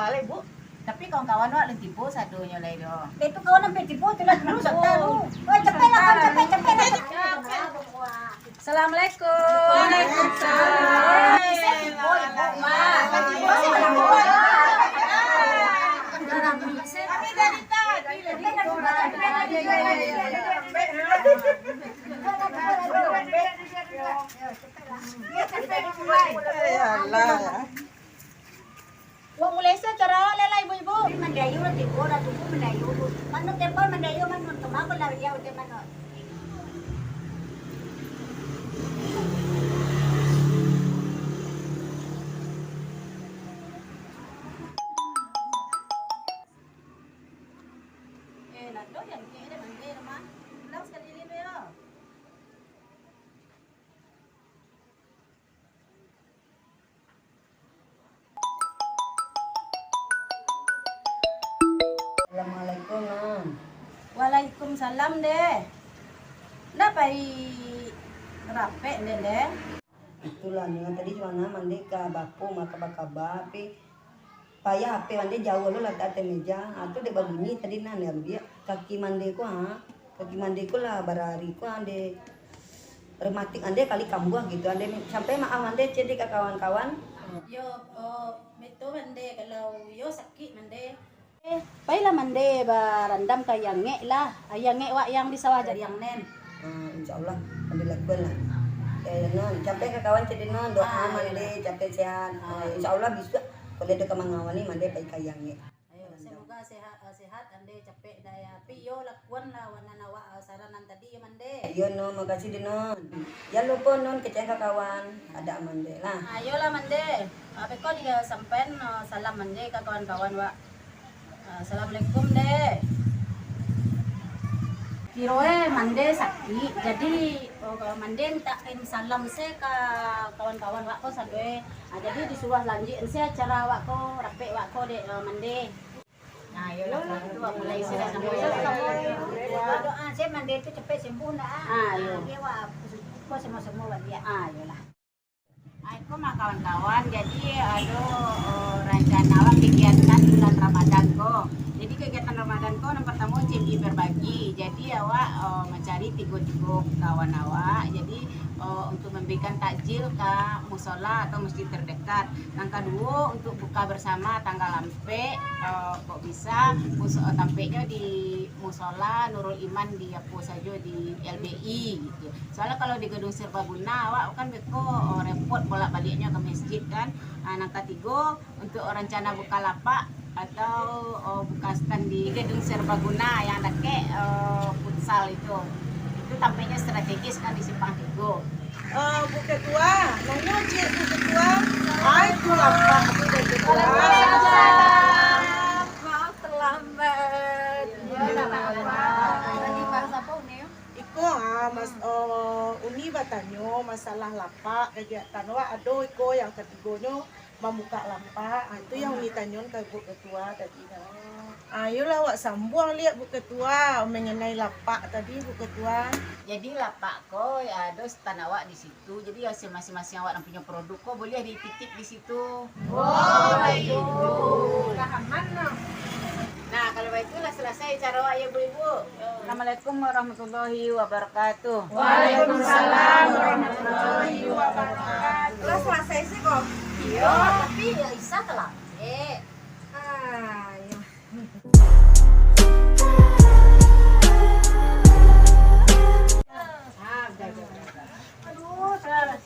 balik Bu. Tapi kawan-kawan wak lu tipu sadunya lah itu. Itu kawan sampai tipu tulah dulu tahu. Oh cepet lah kau cepet lah. Assalamualaikum. Waalaikumsalam. Wah mulai secara lelai ibu-ibu. Mendayu lah tipu lah tubuh mendayu. Manut telepon mendayu manut kemana lah dia udah manut. Assalamualaikum non. Waalaikumsalam deh. Ndak pai rape deh. Itulah dengan tadi cuma mandi ke baku maka bakaba tapi payah HP mandi jauh lo lah atas meja. Atau dia bunyi tadi nan ya dia kaki mandi ku kaki mandi ku lah barari ku ande rematik ande kali kambuh gitu ande sampai maaf ande jadi ke kawan-kawan. Yo itu mande kalau yo sakit mande. Pailah mande barandam kayang nge lah. Ayang nge wak yang di sawah jadi yang nen. Insyaallah mandi lakukan lah. Non capek ke kawan jadi non doa mandi capek sehat. Insyaallah bisa kalau dia kemangawani mandi baik kayangnya. Ayo semoga sehat ande capek daya pi yo lakuan lah wanana wa saranan tadi yo mande. Yo non makasih di non. Ya lupa non kecek ke kawan ada mandi lah. Ayo lah mande. Apa kau dia sampean salam mande ke kawan-kawan wa. Assalamualaikum deh. Kiroe mande sakit jadi mande takin salam se ke kawan-kawan wak ko sadwe. Jadi disuruh lanjut se acara wak ko rape wak ko dek mande. Nah, yo lah itu mulai sudah sampai Doa saya mandi itu cepet sembuh dah. Yo. Dia wah kok semua dia. Yo lah. Aku mah kawan-kawan jadi rencana awak kegiatan bulan Ramadan ko. Jadi kegiatan Ramadan ko yang pertama CMI berbagi. Jadi awak mencari tigo-tigo kawan awak. Jadi untuk memberikan takjil ke musola atau masjid terdekat. Yang kedua untuk buka bersama tanggal lampe kok bisa tampaknya di musola Nurul Iman di apa saja di LBI gitu. Soalnya kalau di gedung Serbaguna awak kan beko repot bolak-baliknya ke masjid kan. Yang ketiga untuk rencana buka lapak atau buka stand di gedung Serbaguna yang ada futsal itu tampaknya strategis kan di Simpang Tigo. Bu Ketua, nanya Cik Bu Ketua. Itu lapak Bu Ketua. Maaf terlambat. Tadi bahasa apa nih? Iko mas uni batanyo masalah lapak kegiatan wa ado iko yang ketiganya membuka lapak. Itu yang uni tanyon ke Bu Ketua tadi. Ayolah wak sambung lihat Bu Ketua mengenai lapak tadi Bu Ketua. Jadi lapak ko ya ada stand awak di situ. Jadi ya masing-masing awak yang punya produk ko boleh dititip di situ. Itu. Nah, kalau itu lah selesai cara awak ya Bu-ibu. Assalamualaikum warahmatullahi wabarakatuh. Waalaikumsalam warahmatullahi wabarakatuh. Lah selesai sih kok. Iya, tapi ya isa telah. Aduh, salah.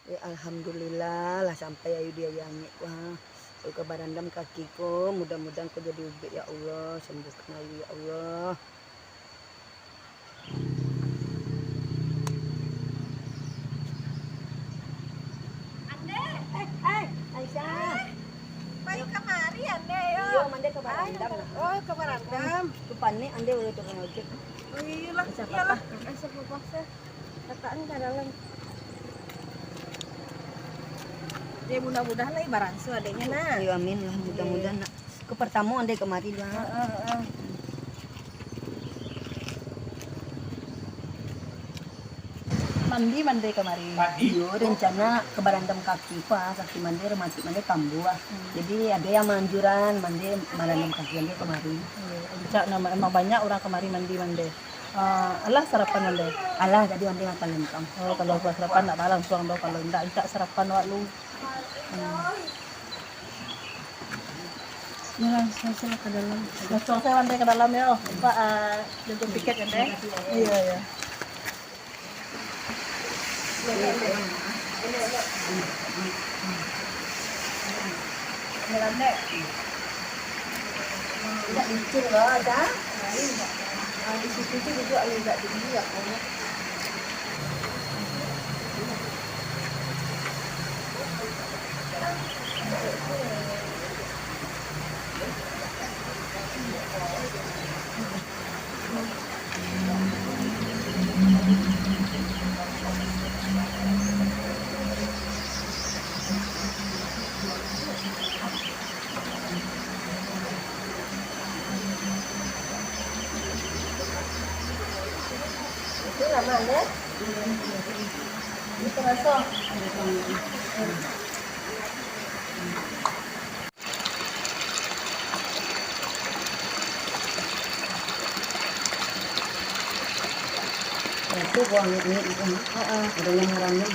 Ya alhamdulillah lah sampai ayu dia yang wah. Ke barandam kakiku, mudah-mudahan kau jadi ubik ya Allah, sembuhkan ayu ya Allah. Aisyah. Baik kemari ande yo. Yo mande ke barandam lah. Oh, ke barandam. Tupane ande udah tukang ojek. Oh iyalah, iyalah. Asal paksa. Kataan ke dalam. Ya mudah-mudahan lah barang su adanya nah. Ayo amin lah mudah-mudahan nak. Ke pertama ande kemari lah. Mandi kemari. Yo rencana ke barandam kaki mandi mati mandi kambuh. Jadi ada yang manjuran mandi barandam kaki ande kemari. Cak nama emang banyak orang kemari mandi. Alah sarapan ande. Alah tadi ande makan lempang. Oh kalau gua sarapan nak malam suang do kalau ndak cak sarapan wak lu. Ya langsung saya ke dalam. Langsung saya mandi ke dalam ya. Pak jemput tiket ya deh. Iya ya. Tidak licin loh ada. Di situ tuh juga agak tinggi ya pokoknya. Itu namanya itu masuk. Itu buang ini itu. Ada yang ngerangin.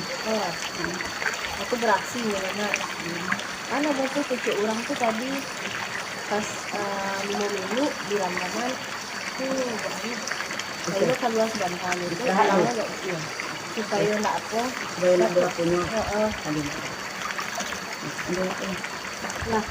Aku beraksi ya karena mana waktu cucu orang tuh tadi pas 5 minggu di Ramadan tuh banyak. Saya keluar 9 kali itu halangnya gak iya. Supaya enggak apa? Boleh nak dua punya. Tadi. Nah,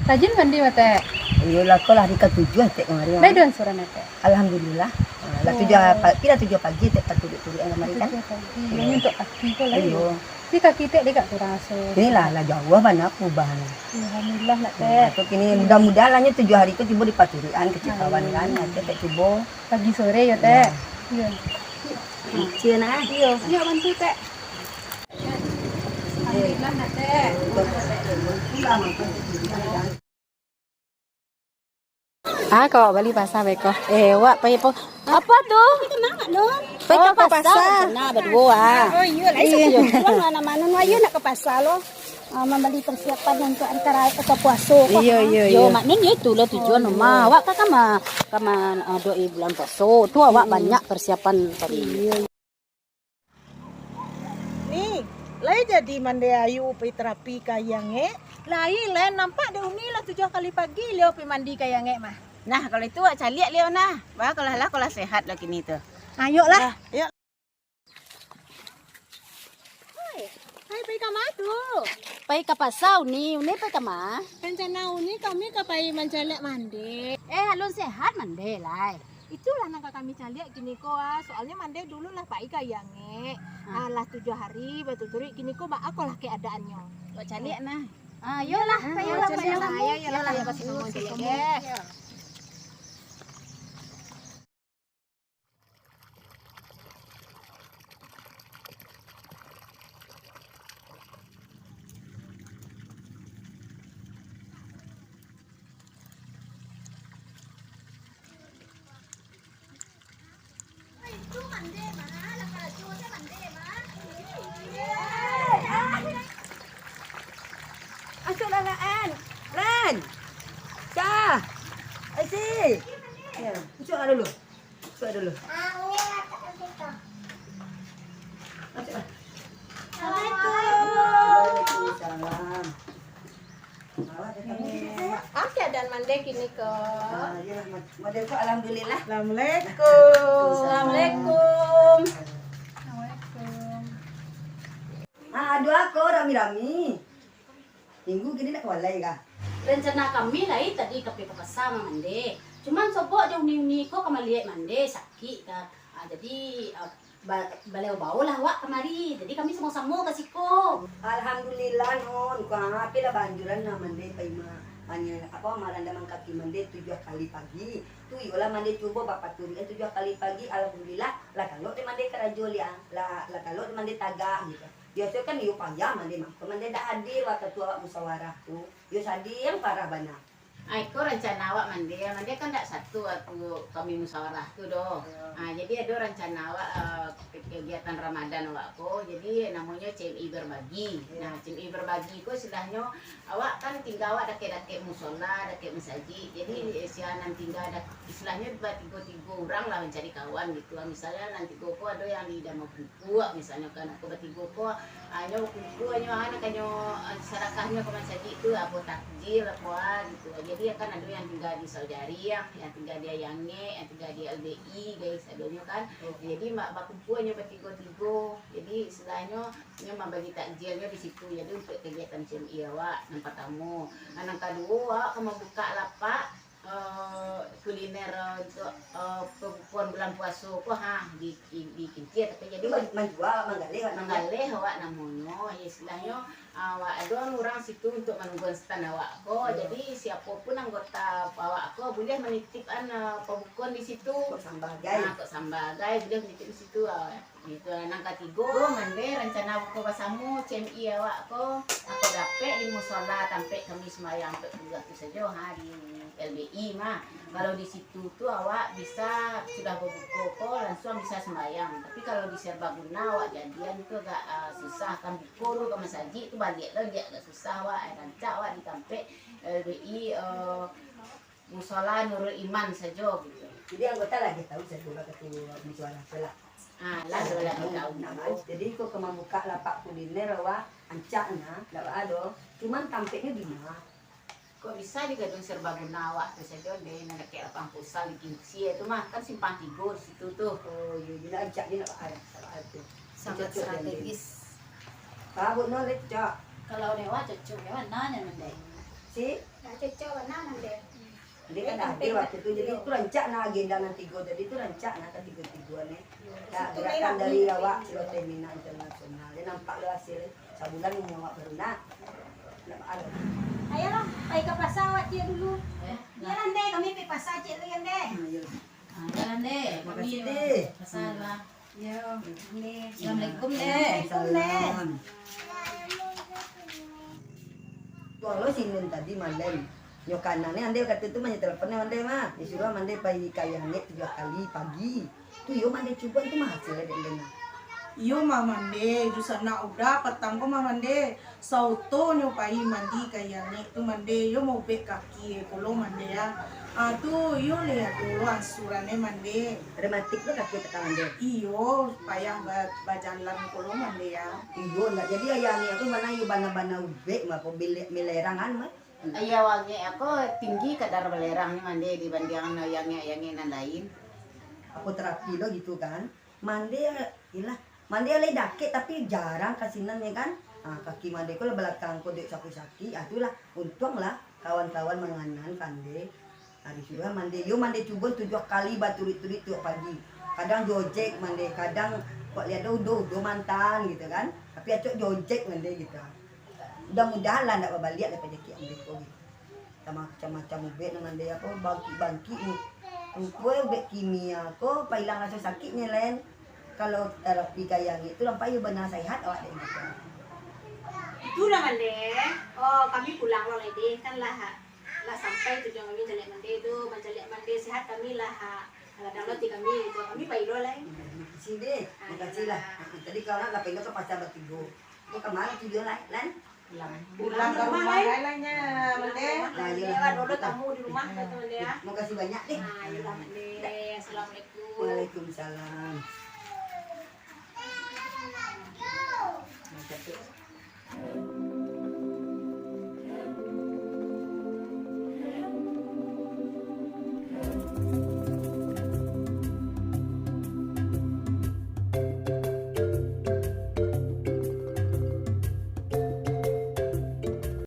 Rajin mandi mate. Iyalah kau lah hari ke-7 tek kemarin. Bedon suran mate. Alhamdulillah. Lah 7 pagi tek turi yang kemarin kan. Ini untuk kaki ko lah. Ayo. Si kaki tek dekat kurang so. Inilah lah Jawa mana perubahan. Alhamdulillah nak Nah, teh. tu kini mudah-mudahan lahnya 7 hari ke tiba di paturian kecikawan kan. Nanti tek tiba. Pagi sore ya teh. Iya. Cia nak. Iya, iya bantu teh. Alhamdulillah nak teh. Ah, kau balik pasar beko. Wak pai po. Apa tuh? Kenapa non? Pai ke pasar. Nah berdua. Oh iya lah itu jual mana-mana ayo nak ke pasar lo. Membeli persiapan untuk antara ke puasa. Iya. Yo mak nun yo itu lah tujuan rumah. Awak kan kama doi bulan puasa. Tu awak banyak persiapan tadi. nih, lai jadi mandi ayu pi terapi kayange. Lai nampak dia uni lah 7 kali pagi leo pi mandi kayange mah. Nah, kalau itu wak caliak Leo nah. Wah, kalau sehat lah kini tuh. Ayo lah. Ayo. Hai pergi ke mana tu? Pergi ke pasar uni pergi ke mana? Rencana uni kami ke pai menjalek mandi. Halun sehat mandi lah. Itulah nak kami caliak gini ko soalnya mandi dulu lah pai kayange. Lah 7 hari betul-betul gini ko bak aku lah keadaannya. Wak caliak nah. Ayolah, ayolah. Ayolah kasih ngomong caliak. Masuk lah Ren. Cah. Aisy. Ya, masuk dulu. mande kini ko. Ya, model kok alhamdulillah. Assalamualaikum. Assalamualaikum. Aduh aku rami-rami. Minggu gini nak walai kah? Rencana kami lah tadi ke pasar mande. Cuman sobo jauh uni ko kamaliat mande sakit ka. Jadi beliau bau lah wak kemari. Jadi kami sama-sama ke siko. Alhamdulillah non. Kau apa lah banjuran na mande paima. Hanya apa marandam kaki mande 7 kali pagi. Tu yola mande coba bapak turi 7 kali pagi. Alhamdulillah lah kalau di mande kerajul ya. Lah kalau di mande tagak gitu. Biasanya kan yo payah mande mak. Mande dak hadir waktu ketua musyawarah tu. Yo sadi yang parah banyak. Aiko rencana awak mande kan tak satu aku kami musyawarah tu doh. Jadi ada rencana awak kegiatan Ramadan awak ko. Jadi namanya CMI berbagi. Nah CMI berbagi ko istilahnya awak kan tinggal awak dekat musola, dekat masjid. Jadi sianan tinggal ada istilahnya tiga orang lah mencari kawan gitu. Misalnya nanti ko ada yang di Dama Kuku misalnya kan aku bertiga ko hanya kuku hanya anak hanya serakahnya ke masjid itu apa takjil apa gitu. Jadi kan ada yang tinggal di Saudari, yang tinggal di Yange, yang tinggal di LBI guys, adanya kan. Jadi mak kumpul hanya bertiga-tiga. Jadi istilahnya memang bagi takjilnya di situ. Jadi untuk kegiatan CMI awak yang pertama. Yang kedua kamu buka lapak kuliner untuk pembukuan bulan puasa kok di kincir tapi jadi menjual menggalih awak namanya istilahnya awak ada orang situ untuk menunggu stand awak ko jadi siapapun anggota awak ko boleh menitipkan pembukuan di situ kok sambagai boleh menitip di situ gitu. Nang ketiga mande rencana ko pasamu CMI awak ko aku dapat di musola sampai kami semayang sampai puluh tu saja di LBI mah. Kalau di situ tuh awak bisa sudah berbuka ko langsung bisa sembahyang. Tapi kalau di Serbaguna awak jadian itu agak susah kan buka lu ke masjid itu balik lagi agak susah awak rancak awak di Tampek LBI musola Nurul Iman saja gitu. Jadi anggota lagi tahu saya juga ketua musyawarah lah. Lah tahu. Jadi kok buka lapak kuliner awak ancaknya dak ada. Cuman Tampeknya di mana? Kok bisa di Gedung Serbaguna awak tuh saja deh nak kayak lapang pusat di Kinci itu mah kan simpang 3 di situ tuh. Oh iya bila ajak dia nak ada. Sangat strategis. Kabut no lecak. Kalau dewa cocok dewa nanya mending. Si Nak cocok mana nanti? dia kan ada waktu itu jadi itu rancak na agenda nanti go jadi itu rancak na ketiga-tiga nih. Nah, gerakan dari awak Silo Termina Internasional. Dia nampak lo hasil sebulan ini awak baru nak. Ada. Ayolah, pergi ke pasar awak dia dulu. Jalan deh, kami pergi pasar cik lu yang deh. Jalan deh. Makasih deh. Pasal lah. Yo, ni. Assalamualaikum deh. Salam. Kalau sinun tadi malam. Yo kanannya ande kata itu mah teleponnya ande mah. Disuruh ande pergi kayane 3 kali pagi. Tu yo ande coba itu mah hasilnya dendena. Iyo mamande jusana udah petang ko mamande sauto nyo pai mandi kayane tu mande yo mau be kaki polo mande ya tu yo le aku ansurane mande Rematik lo kaki tekan ande. iyo payah bajalan polo mande ya Iyo enggak jadi ayahnya aku mana yo bana-bana ube mah ko milerangan mah. Iya wangi aku tinggi kadar belerang nih mande dibandingkan yang lain. Aku terapi lo gitu kan. Mande ilah mande oleh dake tapi jarang kasinannya kan. Kaki mande ko belakang ko dek sapi-sapi. Itulah untung lah kawan-kawan menganan kande. Disuruh mande yo mande coba 7 kali baturi-turi tiap pagi. Kadang jojek mande, kadang kok lihat udah mantan gitu kan. Tapi acok jojek mande gitu. Mudah-mudahan lah ndak balik daripada ki ambil ko gitu. Macam-macam ube mande apa bangki-bangki ni. Kue ube kimia ko pailang rasa sakitnya lain. Kalau terapi kayak gitu lampai benar sehat awak deh gitu. Itulah mande. Oh, kami pulang loh lady kan lah sampai tujuan kami jalan mande itu menjalan mande sehat kami lah. Kadang-kadang kami itu kami baik lah. Makasih deh, makasih lah. Tadi kau nak lapeng ke pasar bertiga. Kau kemana tujuan lain? pulang ke rumah lainnya mande Lewat dulu tamu di rumah kata mande ya. Makasih banyak deh. Ayolah mande. Assalamualaikum. Waalaikumsalam.